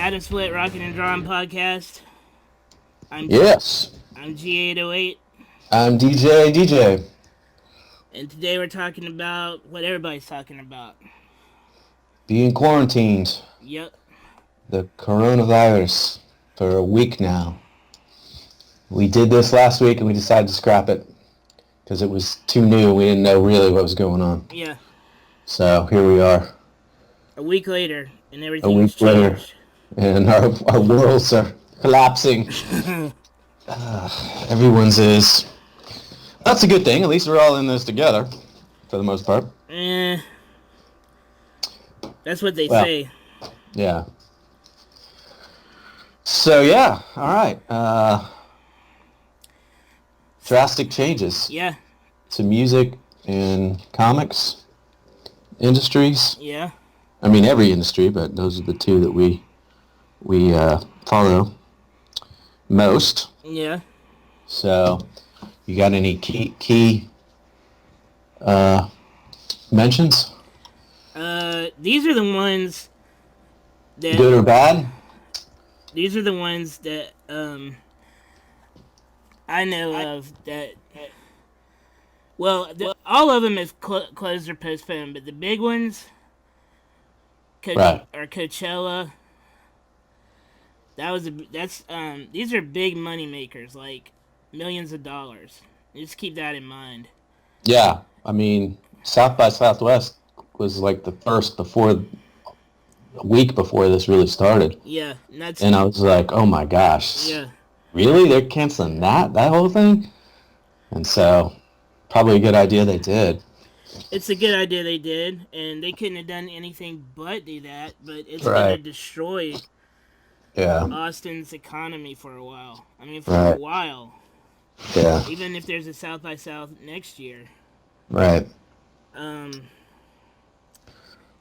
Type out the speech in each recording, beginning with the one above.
Atomsplit Rockin' and Drawing podcast. Yes. I'm G808. I'm DJ. And today we're talking about what everybody's talking about. Being quarantined. Yep. The coronavirus for a week now. We did this last week and we decided to scrap it because it was too new. We didn't know really what was going on. Yeah. So here we are. A week later and everything's changed. And our worlds are collapsing. Everyone's is. That's a good thing. At least we're all in this together, for the most part. That's what they say. Yeah. So yeah, all right. Drastic changes. Yeah. To music and comics industries. Yeah. I mean every industry, but those are the two that we follow most. Yeah. So, you got any key mentions? These are the ones that... Good or bad? These are the ones that, I know of that... Well, all of them have closed or postponed, but the big ones... Right. Or Coachella... these are big money makers, like millions of dollars. Just keep that in mind. Yeah, I mean, South by Southwest was like the first a week before this really started. Yeah, and I was like, oh my gosh. Yeah. Really? They're canceling that whole thing? And so, probably a good idea they did. It's a good idea they did, and they couldn't have done anything but do that, but it's right. going to destroy... Yeah. Austin's economy for a while. I mean, for a while. Yeah. Even if there's a South by South next year. Right.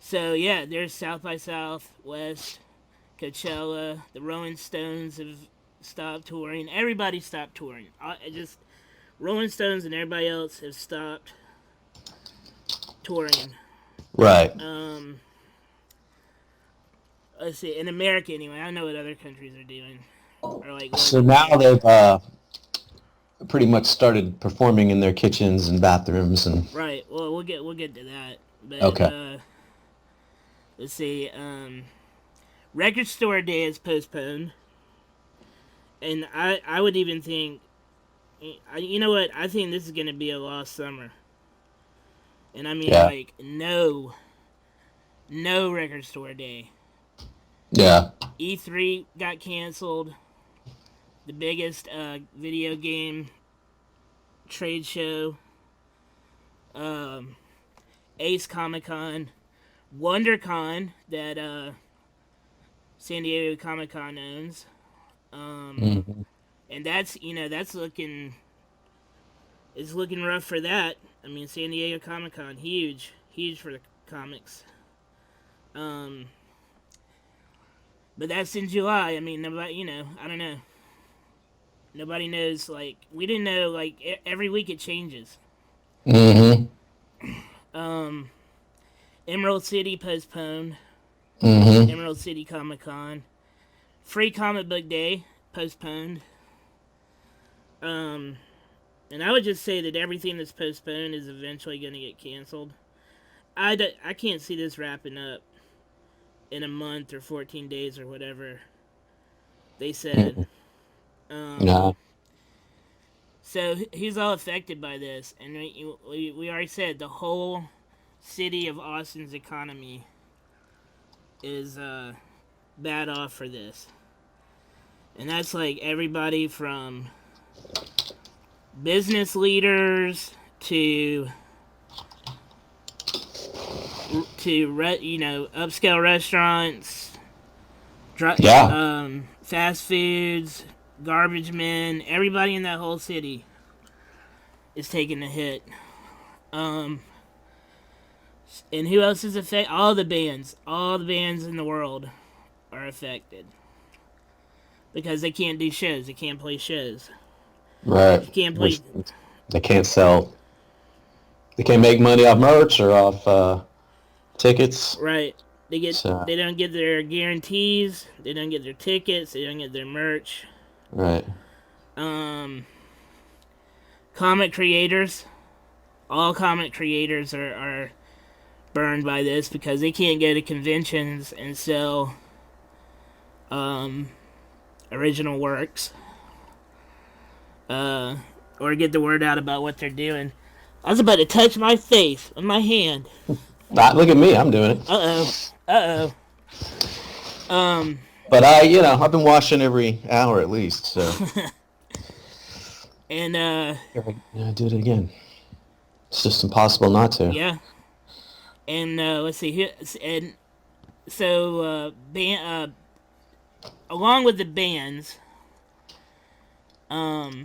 So, yeah, there's South by Southwest, Coachella, the Rolling Stones have stopped touring. Everybody stopped touring. Rolling Stones and everybody else have stopped touring. Right. Let's see, in America anyway. I don't know what other countries are doing. So now they've pretty much started performing in their kitchens and bathrooms and. Right. Well, we'll get to that. But, okay. Let's see. Record Store Day is postponed, and I would even think, you know what? I think this is going to be a lost summer. And I mean, no Record Store Day. Yeah. E3 got canceled. The biggest video game trade show. Ace Comic-Con. WonderCon that San Diego Comic-Con owns. And that's looking... It's looking rough for that. I mean, San Diego Comic-Con, huge for the comics. But that's in July. I mean, nobody, I don't know. Nobody knows, we didn't know, every week it changes. Mm-hmm. Emerald City postponed. Mm-hmm. Emerald City Comic-Con. Free Comic Book Day postponed. And I would just say that everything that's postponed is eventually going to get canceled. I can't see this wrapping up in a month or 14 days or whatever they said. No. So he's all affected by this, and we already said the whole city of Austin's economy is bad off for this, and that's everybody from business leaders to upscale restaurants, fast foods, garbage men, everybody in that whole city is taking a hit. And who else is affected? All the bands in the world are affected because they can't do shows, they can't play shows. Right. They can't sell. They can't make money off merch or off tickets. Right. So, they don't get their guarantees. They don't get their tickets. They don't get their merch. right. Um, comic creators, all comic creators are burned by this because they can't go to conventions and sell original works, or get the word out about what they're doing. I was about to touch my face with my hand. Look at me, I'm doing it. Uh oh. But I've been washing every hour at least, so. And I do it again. It's just impossible not to. yeah. And let's see here. And so along with the bands, I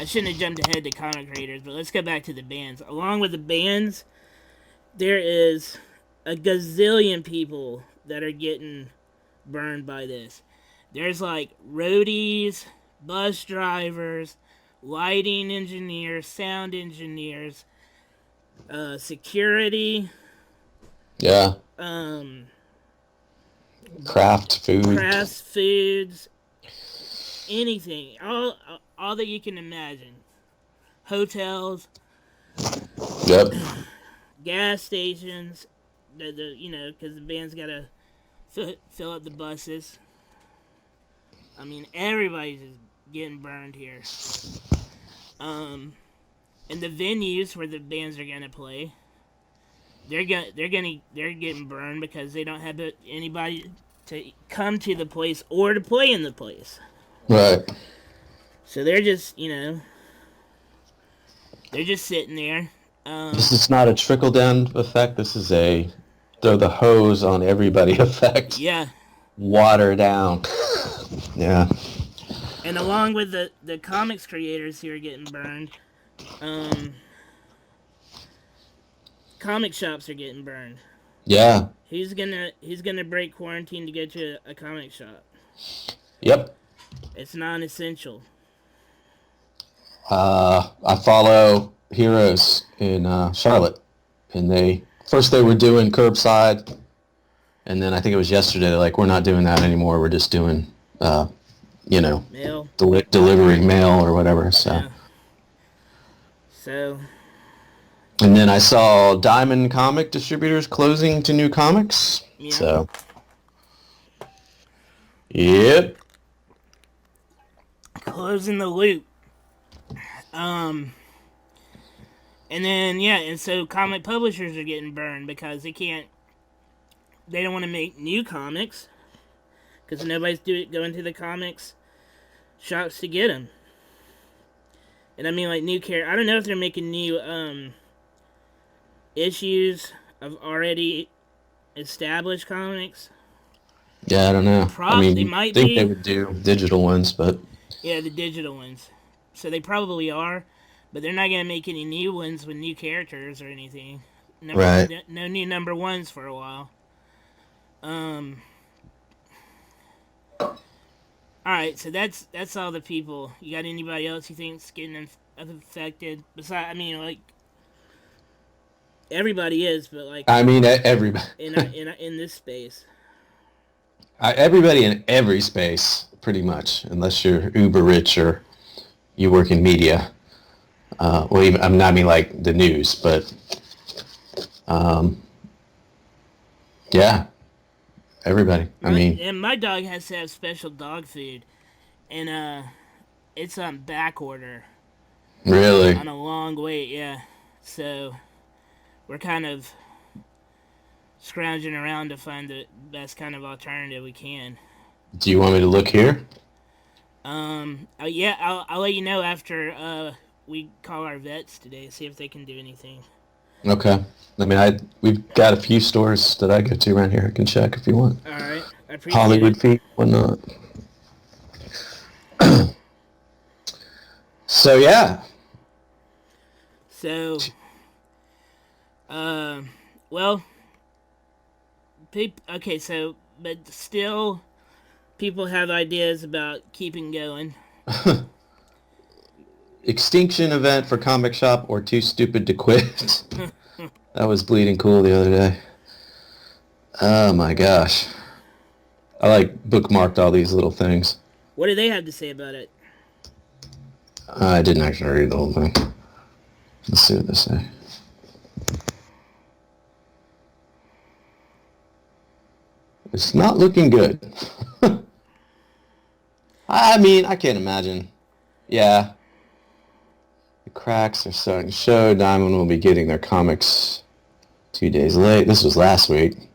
shouldn't have jumped ahead to comic creators, but let's go back to the bands. Along with the bands, there is a gazillion people that are getting burned by this. There's like roadies, bus drivers, lighting engineers, sound engineers, security, Yeah. Craft foods, anything, all that you can imagine. Hotels, Yep. gas stations, because the band's gotta fill up the buses. I mean, everybody's just getting burned here. And the venues where the bands are gonna play, they're getting burned because they don't have anybody to come to the place or to play in the place. Right. So they're just they're just sitting there. This is not a trickle-down effect. This is a throw the hose on everybody effect. Yeah. Water down. Yeah. And along with the comics creators who are getting burned, comic shops are getting burned. Yeah. He's gonna break quarantine to go to a comic shop. Yep. It's non-essential. I follow Heroes in Charlotte, and they were doing curbside, and then I think it was yesterday they're like, we're not doing that anymore. We're just doing mail, delivering mail or whatever. So. Yeah. So. And then I saw Diamond Comic Distributors closing to new comics. Yeah. So. Yep. Closing the loop. And then and so comic publishers are getting burned because they don't want to make new comics because nobody's going to the comics shops to get them. And I mean, like, I don't know if they're making new issues of already established comics. Yeah, I don't know. They might be. They would do digital ones, but yeah, the digital ones. So they probably are, but they're not gonna make any new ones with new characters or anything. Right. No new number ones for a while. All right, so that's all the people. You got anybody else you think's getting affected? Besides, I mean, like, everybody is, but like, I mean, everybody in this space. Everybody in every space, pretty much, unless you're uber rich or you work in media. Well, even, I mean like the news, but yeah, everybody. And my dog has to have special dog food, and it's on back order. Really? On a long wait, yeah. So we're kind of scrounging around to find the best kind of alternative we can. Do you want me to look here? Yeah, I'll let you know after we call our vets today, see if they can do anything. Okay. I mean, we've got a few stores that I go to around here. I can check if you want. All right, I appreciate Hollywood it. Feet, whatnot. So yeah. So, well, okay. So, but still, people have ideas about keeping going. Extinction event for comic shop or too stupid to quit. That was bleeding cool the other day. Oh my gosh. I like bookmarked all these little things. What do they have to say about it? I didn't actually read the whole thing. Let's see what they say. It's not looking good. I mean, I can't imagine. Yeah. The cracks are starting to show. Diamond will be getting their comics 2 days late. This was last week.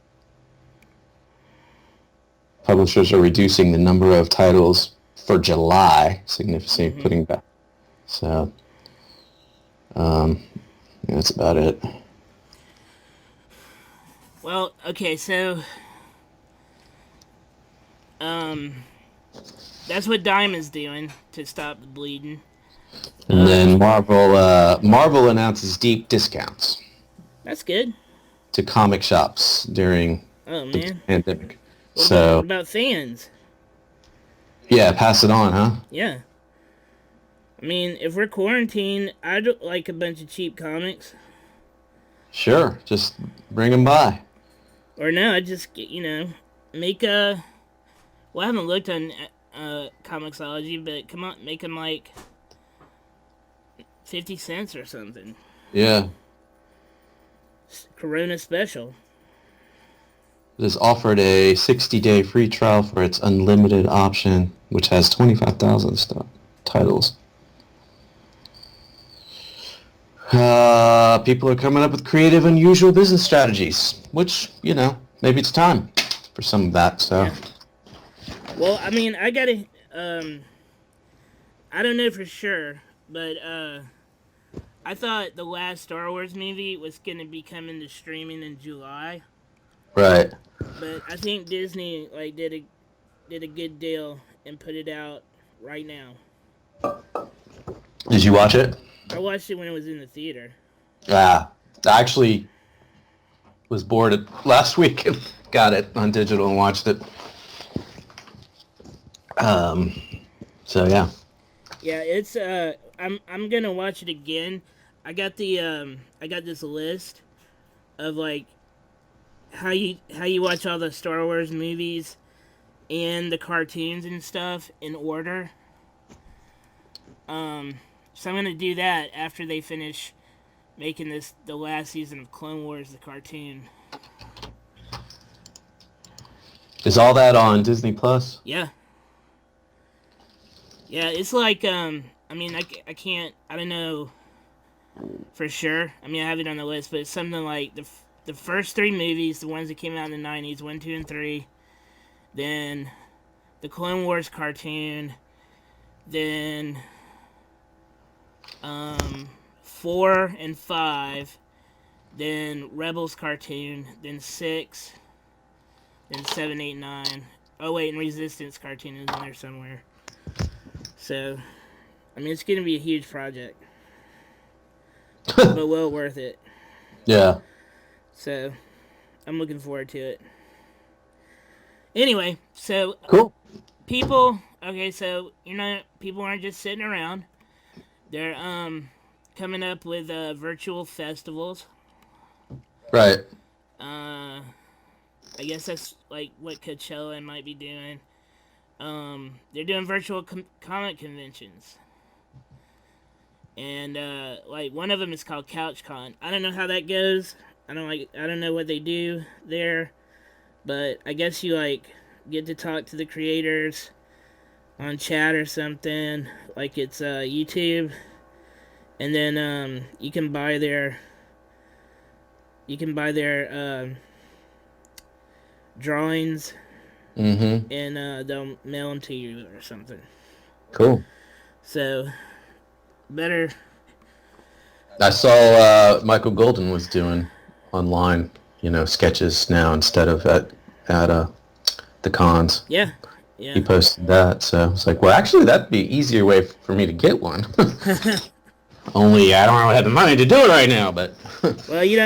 Publishers are reducing the number of titles for July, significantly putting back. So, yeah, that's about it. Well, okay, so that's what Diamond's doing to stop the bleeding. And then Marvel announces deep discounts That's good. to comic shops during Oh the man. pandemic. What So, about fans? yeah, pass it on, huh? Yeah. I mean, if we're quarantined, I'd like a bunch of cheap comics. Sure, just bring them by. Or no, I just make a. Well, I haven't looked on Comixology, but come on, make them like 50 cents or something. Yeah. Corona special. It is offered a 60-day free trial for its unlimited option, which has 25,000 titles. People are coming up with creative, unusual business strategies, which, maybe it's time for some of that, so. Yeah. Well, I mean, I gotta, I don't know for sure, but, I thought the last Star Wars movie was gonna be coming to streaming in July. Right. But I think Disney, like, did a good deal and put it out right now. Did you watch it? I watched it when it was in the theater. Yeah. I actually was bored last week and got it on digital and watched it. So yeah. Yeah, it's I'm gonna watch it again. I got this list of like how you watch all the Star Wars movies and the cartoons and stuff in order. So I'm gonna do that after they finish making the last season of Clone Wars, the cartoon. Is all that on Disney Plus? Yeah. Yeah, it's like I mean I don't know for sure. I mean I have it on the list, but it's something like the first three movies, the ones that came out in the 90s, 1, 2, and 3, then the Clone Wars cartoon, then 4 and 5, then Rebels cartoon, then 6, then 7, 8, 9. Oh wait, and Resistance cartoon is in there somewhere. So, I mean, it's gonna be a huge project, but well worth it. Yeah. So, I'm looking forward to it. Anyway, so Cool. people, okay, so people aren't just sitting around. They're coming up with virtual festivals. Right. I guess that's like what Coachella might be doing. They're doing virtual comic conventions, and like one of them is called CouchCon. I don't know how that goes. I don't know what they do there, but I guess you like get to talk to the creators on chat or something. Like it's YouTube, and then you can buy their drawings. Mm-hmm. And they'll mail them to you or something. Cool. So, better. I saw Michael Golden was doing online, sketches now instead of at the cons. Yeah. He posted that, so it's like, well, actually, that'd be an easier way for me to get one. Only I don't really have the money to do it right now, but. Well, you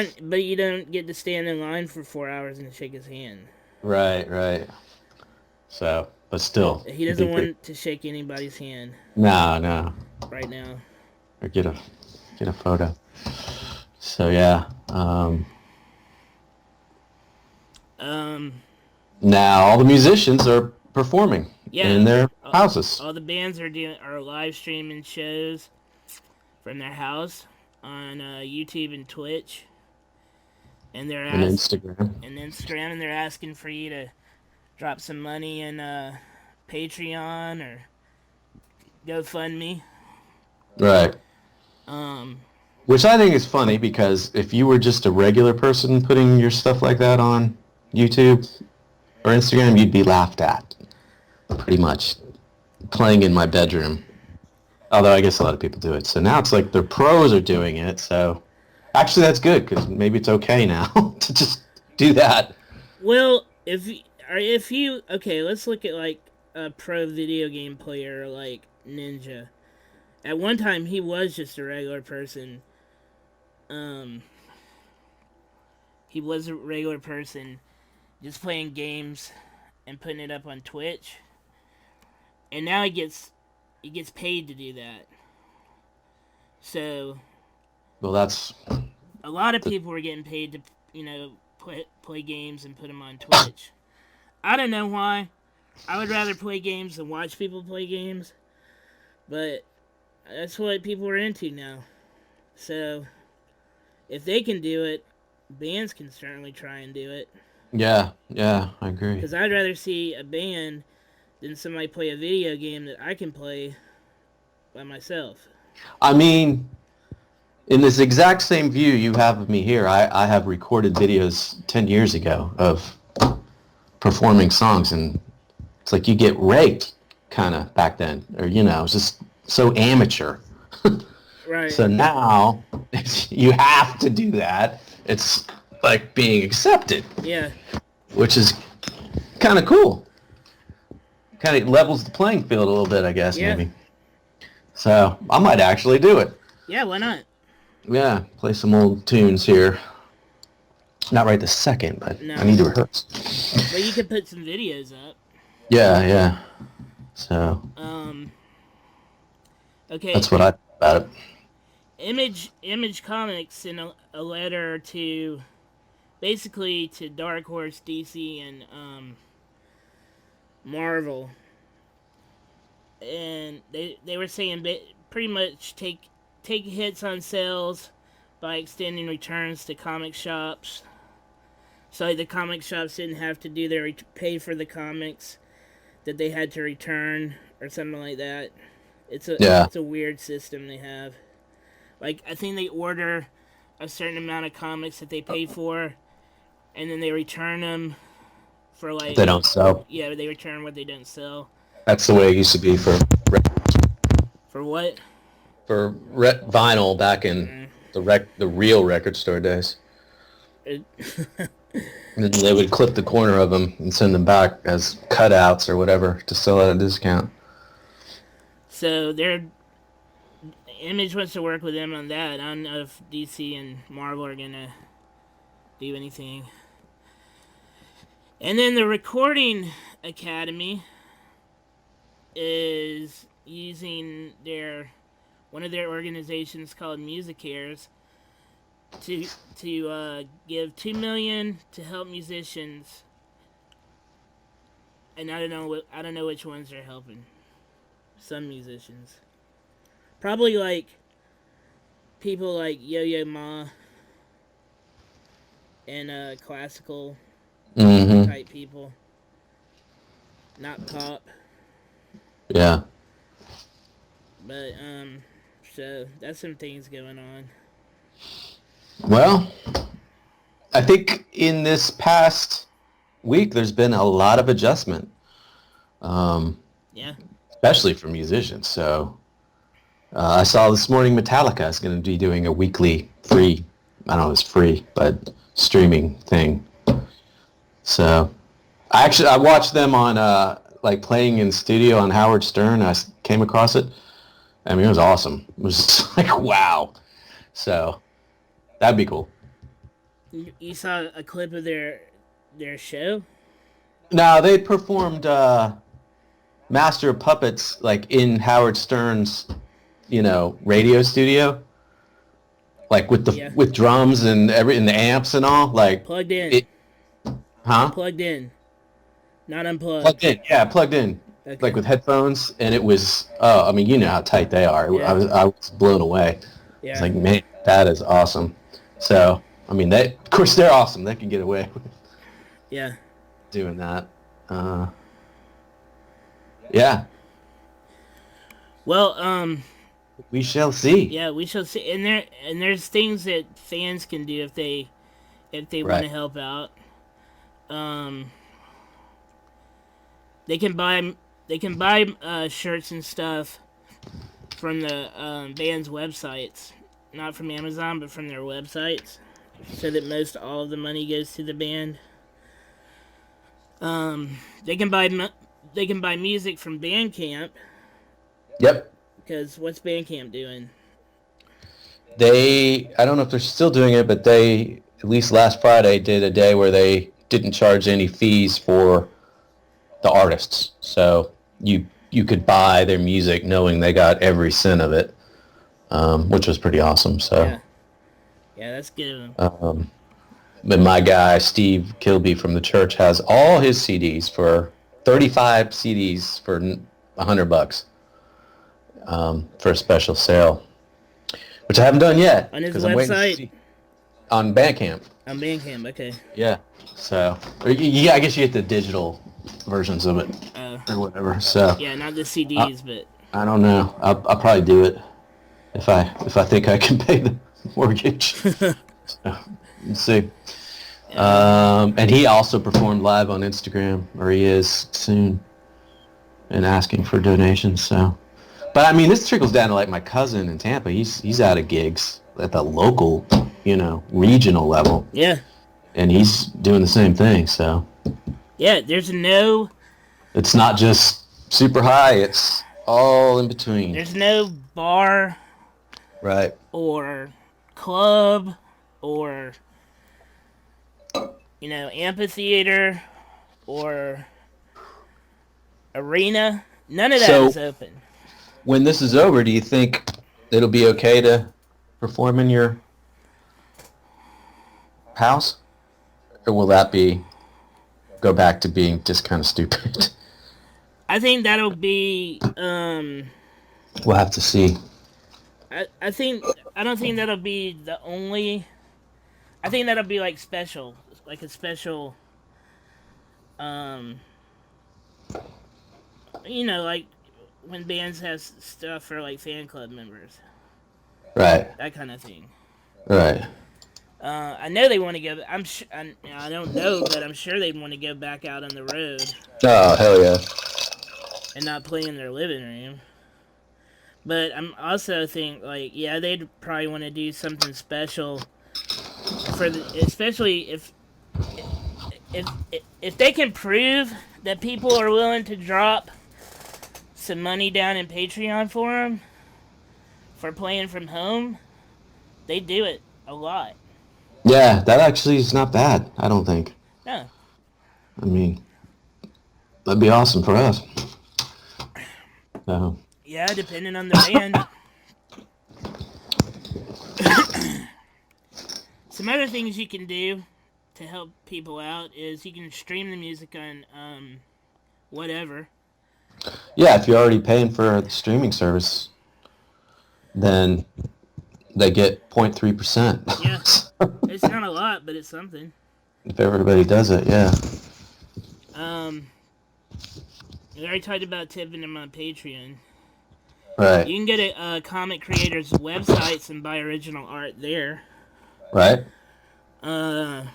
don't get to stand in line for 4 hours and shake his hand. Right. So, but still. He doesn't want to shake anybody's hand. No. Right now. Or get a photo. So yeah. Um, Now all the musicians are performing yeah, in their all, houses all the bands are live streaming shows from their house on YouTube and Twitch, and and Instagram. they're asking for you to drop some money in Patreon or GoFundMe. Right. Um, Which I think is funny because if you were just a regular person putting your stuff like that on YouTube or Instagram, you'd be laughed at. Pretty much. Playing in my bedroom. Although I guess a lot of people do it. So now it's like the pros are doing it. So actually that's good because maybe it's okay now to just do that. well, if you okay, let's look at like a pro video game player like Ninja. At one time, he was just a regular person. Um, he was a regular person, just playing games and putting it up on Twitch. And now he gets paid to do that. So Well, that's a lot of the, people were getting paid to play games and put them on Twitch. I don't know why. I would rather play games than watch people play games, but that's what people are into now. So if they can do it, bands can certainly try and do it. yeah, I agree. Because I'd rather see a band than somebody play a video game that I can play by myself. I mean, in this exact same view you have of me here, I have recorded videos 10 years ago of performing songs, and it's like you get raped kind of back then, or it's just so amateur. Right. So now you have to do that. It's like being accepted, Yeah. which is kind of cool. Kind of levels the playing field a little bit, I guess, Yeah. maybe. So I might actually do it. Yeah, why not? Yeah, play some old tunes here. Not right this second, but No. I need to rehearse. But you could put some videos up. Yeah. So Okay. that's what I thought about it. Image Comics sent a letter to basically to Dark Horse, DC, and Marvel, and they were saying pretty much take hits on sales by extending returns to comic shops, so like the comic shops didn't have to do their pay for the comics that they had to return or something like that. It's a weird system they have. Like I think they order a certain amount of comics that they pay for, and then they return them for like They don't sell. Yeah, they return what they don't sell. That's the way it used to be for For what? vinyl back in the real record store days. It, And then they would clip the corner of them and send them back as cutouts or whatever to sell at a discount. so their Image wants to work with them on that. I don't know if DC and Marvel are gonna do anything. And then the Recording Academy is using one of their organizations called MusiCares to give $2 million to help musicians, and I don't know which ones are helping. Some musicians, probably like people like Yo-Yo Ma and classical type people, not pop. Yeah. But so that's some things going on. Well, I think in this past week there's been a lot of adjustment. Yeah. Especially for musicians. So I saw this morning Metallica is going to be doing a weekly free, I don't know if it's free, but streaming thing. So I watched them on like playing in studio on Howard Stern. I came across it. I mean, it was awesome. It was just like, wow. So that'd be cool. You saw a clip of their show? No, they performed Master of Puppets like in Howard Stern's, radio studio, like with the with drums and the amps and all, like plugged in. Huh? Plugged in, not unplugged. Plugged in. Yeah, plugged in, like Okay. with headphones, and it was. Oh, I mean, you know how tight they are. Yeah. I was blown away. It's Yeah. like, man, that is awesome. So, I mean, they of course they're awesome. They can get away with Yeah. doing that. Uh, yeah, Well, we shall see. yeah, we shall see. And there's things that fans can do if they want Right. to help out. Um, they can buy shirts and stuff from the band's websites, not from Amazon, but from their websites, so that most all of the money goes to the band. They can buy music from Bandcamp, Yep. because what's Bandcamp doing? I don't know if they're still doing it, but they, at least last Friday, did a day where they didn't charge any fees for the artists. So you could buy their music knowing they got every cent of it, which was pretty awesome. So, Yeah, yeah, that's good of them. but my guy, Steve Kilby from the church, has all his CDs for 35 CDs for $100 for a special sale, which I haven't done yet On his because I'm waiting to website? see on Bandcamp. On Bandcamp, okay. Yeah. So, yeah, I guess you get the digital versions of it Uh, or whatever. So, yeah, not the CDs, but I don't know. I'll probably do it if I think I can pay the mortgage. So, let's see. And he also performed live on Instagram, or he is soon, and asking for donations. So, but I mean, this trickles down to like my cousin in Tampa. He's out of gigs at the local, regional level, yeah, and he's doing the same thing. So yeah. There's no it's not just super high; it's all in between. there's no bar Right. or club or amphitheater or arena. None of that So is open. when this is over, do you think it'll be okay to perform in your house, or will that go back to being just kind of stupid? I think that'll be. We'll have to see. I don't think that'll be the only. I think that'll be like special, like a special. Like when bands have stuff for like fan club members, Right. that kind of thing. Right. I know they want to go. I don't know, but I'm sure they want to go back out on the road Oh, hell yeah. and not play in their living room. But I'm also think like, yeah, they'd probably want to do something special especially if they can prove that people are willing to drop some money down in Patreon for them for playing from home. They do it a lot. Yeah, that actually is not bad, I don't think. No. I mean, that'd be awesome for us. So, Yeah, depending on the band. Some other things you can do to help people out is you can stream the music on whatever. yeah, if you're already paying for the streaming service, then they get 0.3%. Yeah. It's not a lot, but it's something. If everybody does it, yeah. We already talked about tipping them on Patreon. Right. You can go to comic creators' websites and buy original art there. Right. Well,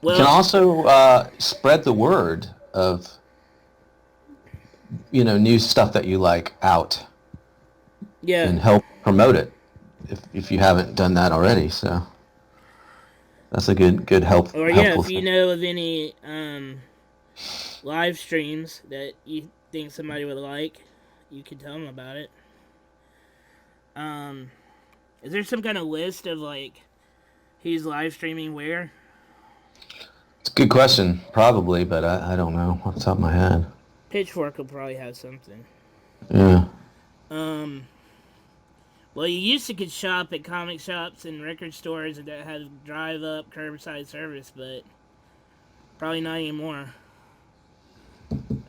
You can also spread the word of, new stuff that you like out yeah, and help promote it if you haven't done that already. So that's a good help. or yeah, helpful if you thing. know of any live streams that you think somebody would like, you can tell them about it. Is there some kind of list of like who's live streaming where? It's a good question, probably, but I don't know off the top of my head. Pitchfork will probably have something. Yeah. Well, you used to could shop at comic shops and record stores that had drive up curbside service, but probably not anymore.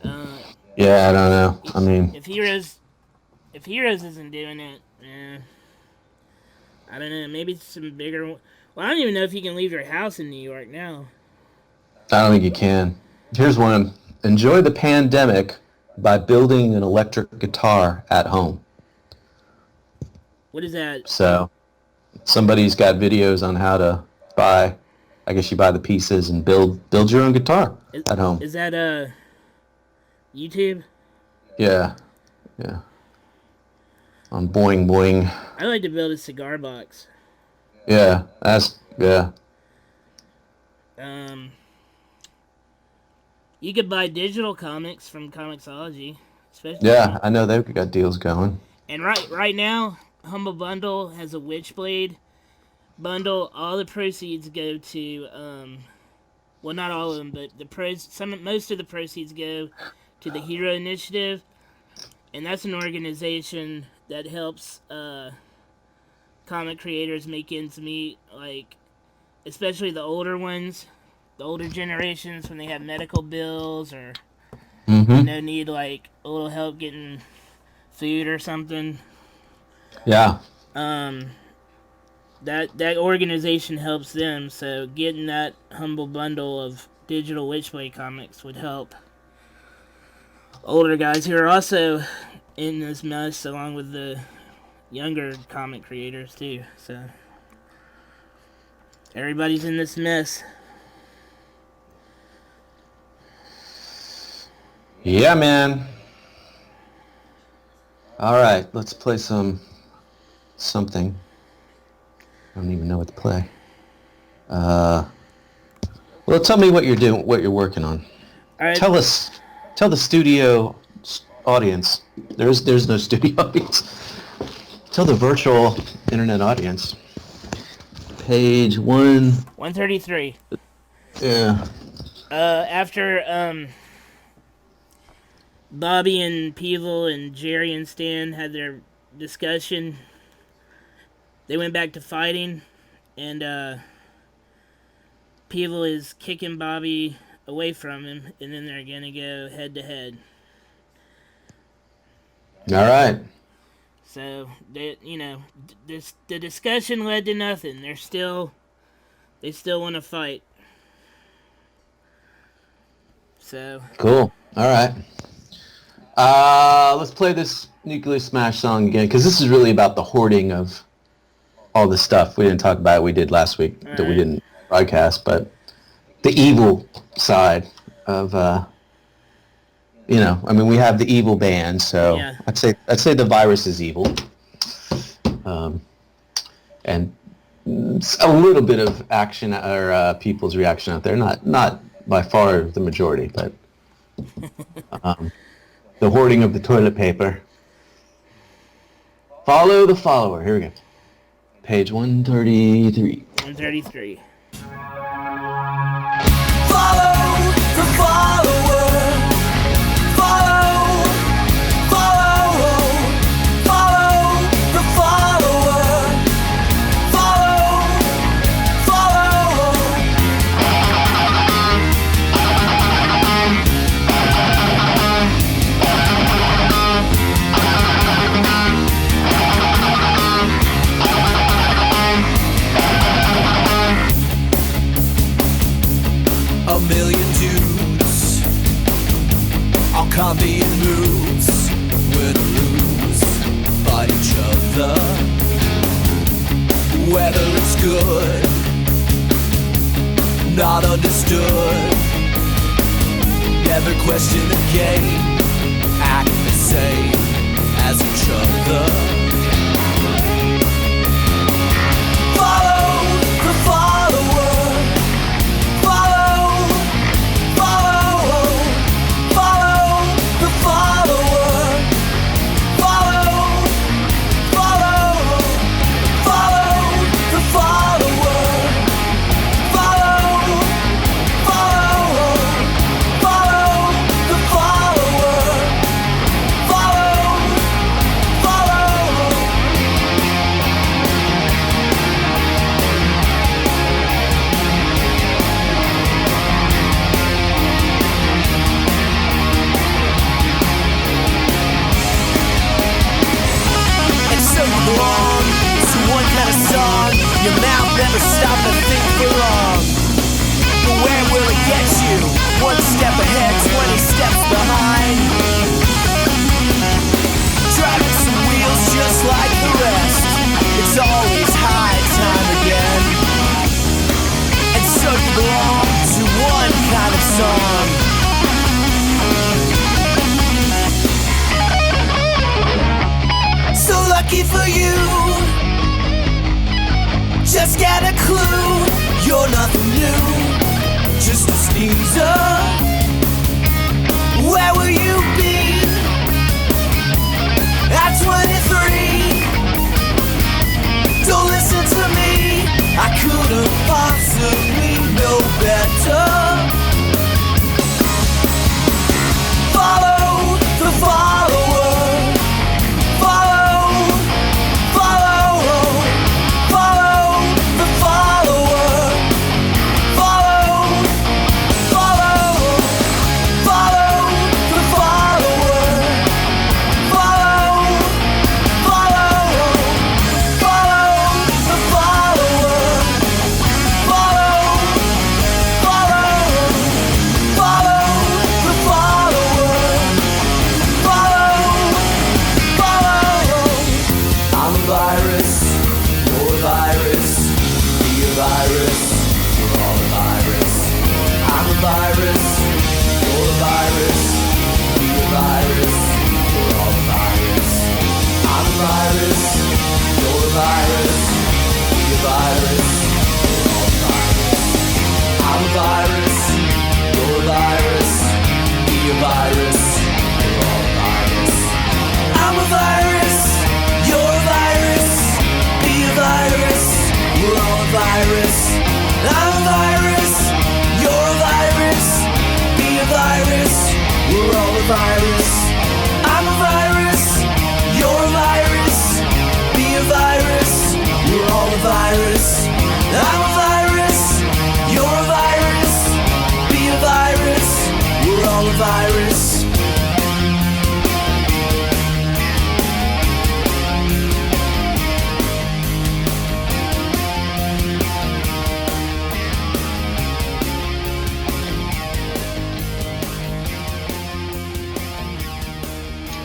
Uh, Yeah, I don't know. I mean, if Heroes isn't doing it, I don't know. Maybe some bigger. Well, I don't even know if you can leave your house in New York now. I don't think you can. Here's one. Enjoy the pandemic by building an electric guitar at home. What is that? So somebody's got videos on how to buy. I guess you buy the pieces and build your own guitar at home. Is that YouTube? Yeah, yeah. On Boing Boing. I like to build a cigar box. Yeah, yeah. You could buy digital comics from Comixology, especially. Yeah, I know they've got deals going. And right now, Humble Bundle has a Witchblade bundle. All the proceeds go to well, not all of them, but most of the proceeds go to the Hero Initiative, and that's an organization that helps comic creators make ends meet, like especially the older ones, the older generations when they have medical bills or need like a little help getting food or something. Yeah. That organization helps them, so getting that Humble Bundle of digital Witchblade comics would help older guys who are also in this mess, along with the younger comic creators too. So everybody's in this mess. Yeah, man. All right, let's play something. I don't even know what to play. Well, tell me what you're doing, what you're working on. All right. Tell the studio audience. There's no studio audience. Tell the virtual internet audience. Page 133. Yeah. After Bobby and Peeble and Jerry and Stan had their discussion, they went back to fighting, and Peeble is kicking Bobby away from him, and then they're gonna go head to head. All right. So the discussion led to nothing. They still want to fight. So cool. All right. Let's play this Nucleus Smash song again, because this is really about the hoarding of all the stuff. We didn't talk about it. We did last week that we didn't broadcast, but the evil side of, we have the evil band, so yeah. I'd say the virus is evil. And a little bit of action or people's reaction out there, not by far the majority, but the hoarding of the toilet paper. Follow the follower. Here we go. Page 133. 133. Follow the follower. Follow the follower. A million dudes, all copying moves, win or lose, fight each other. Whether it's good, not understood. Never question the game, act the same as each other. Follow the follower. Follow never stop to think for long. But where will it get you? One step ahead, 20 steps behind. Driving some wheels just like the rest. It's always high time again. And so you belong to one kind of song. So lucky for you, just get a clue. You're nothing new, just a sneezer. Where will you be at 23? Don't listen to me, I couldn't possibly know better. Follow the follower.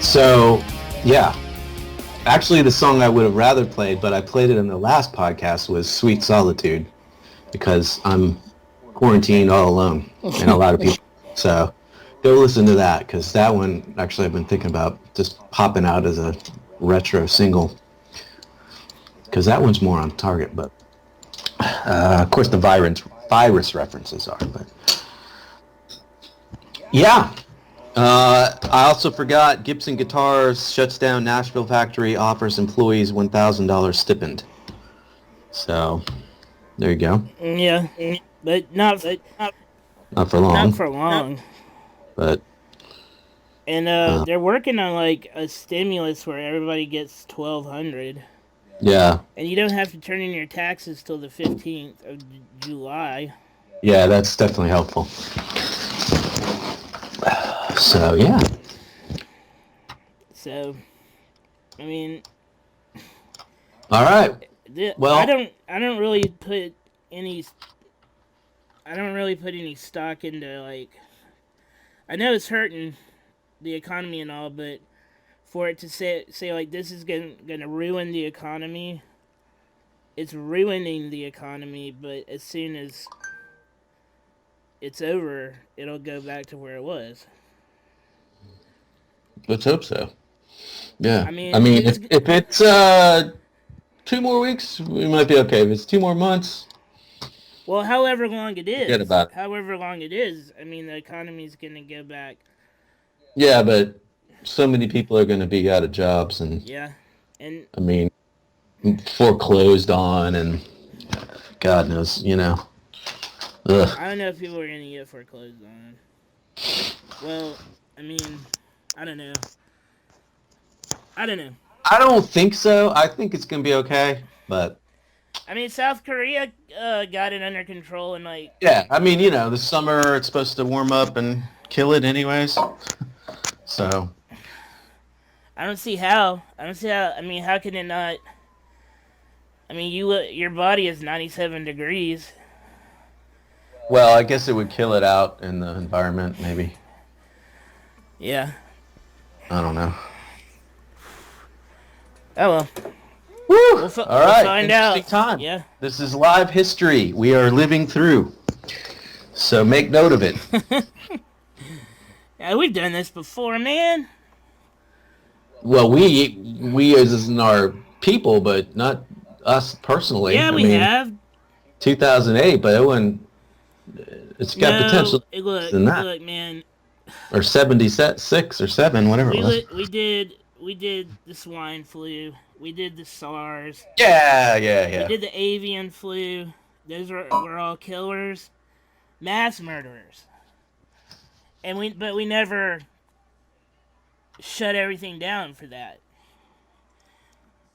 So, yeah. Actually, the song I would have rather played, but I played it in the last podcast, was Sweet Solitude, because I'm quarantined all alone, and a lot of people. So, go listen to that, because that one, actually, I've been thinking about just popping out as a retro single, because that one's more on target, but of course the virus references are, but yeah. I also forgot, Gibson Guitars shuts down Nashville factory, offers employees $1,000 stipend. So, there you go. Yeah, but not for long. Not for long. But and they're working on like a stimulus where everybody gets $1,200. Yeah. And you don't have to turn in your taxes till the 15th of July. Yeah, that's definitely helpful. So, yeah. So, I mean, all right. Well, I don't really put any stock into, like, I know it's hurting the economy and all, but for it to say like this is gonna ruin the economy, it's ruining the economy, but as soon as it's over, it'll go back to where it was. Let's hope so. Yeah. I mean, if it's 2 more weeks, we might be okay. If it's 2 more months, well, however long it is, I mean, the economy's gonna go back. Yeah, but so many people are going to be out of jobs, and yeah, and I mean, foreclosed on, and God knows, Ugh. I don't know if people are going to get foreclosed on. Well, I mean, I don't know. I don't think so. I think it's going to be okay, but I mean, South Korea got it under control, and like, yeah, I mean, the summer, it's supposed to warm up and kill it anyways. So I don't see how. I mean, how can it not? I mean, your body is 97 degrees. Well, I guess it would kill it out in the environment, maybe. Yeah. I don't know. Oh well. Woo! We'll All right, find interesting out. time. Yeah. This is live history we are living through. So make note of it. Yeah, we've done this before, man. Well, we as in our people, but not us personally. Yeah, I we mean, have. 2008, but it wasn't. It's got potential than that, Look, man. or 76 or 7, whatever it was. We did the swine flu. We did the SARS. Yeah. We did the avian flu. Those were all killers, mass murderers. But we never shut everything down for that.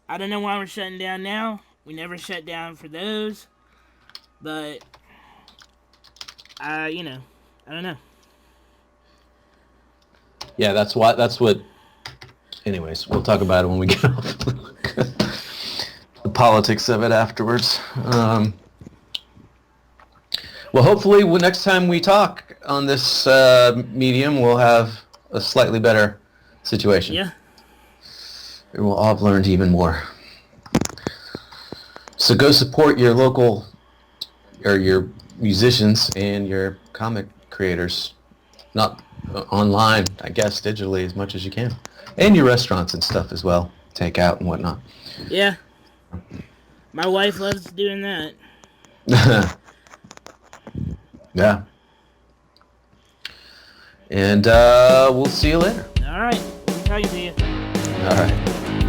I don't know why we're shutting down now. We never shut down for those. But I don't know. Yeah, that's what. Anyways, we'll talk about it when we get off the politics of it afterwards. Well, hopefully, next time we talk on this medium, we'll have a slightly better situation. Yeah. We'll all have learned even more. So go support your local, or your musicians and your comic creators. Not online, I guess, digitally as much as you can. And your restaurants and stuff as well. Take out and whatnot. Yeah. My wife loves doing that. Yeah. And we'll see you later. All right. I'm talking to you. All right.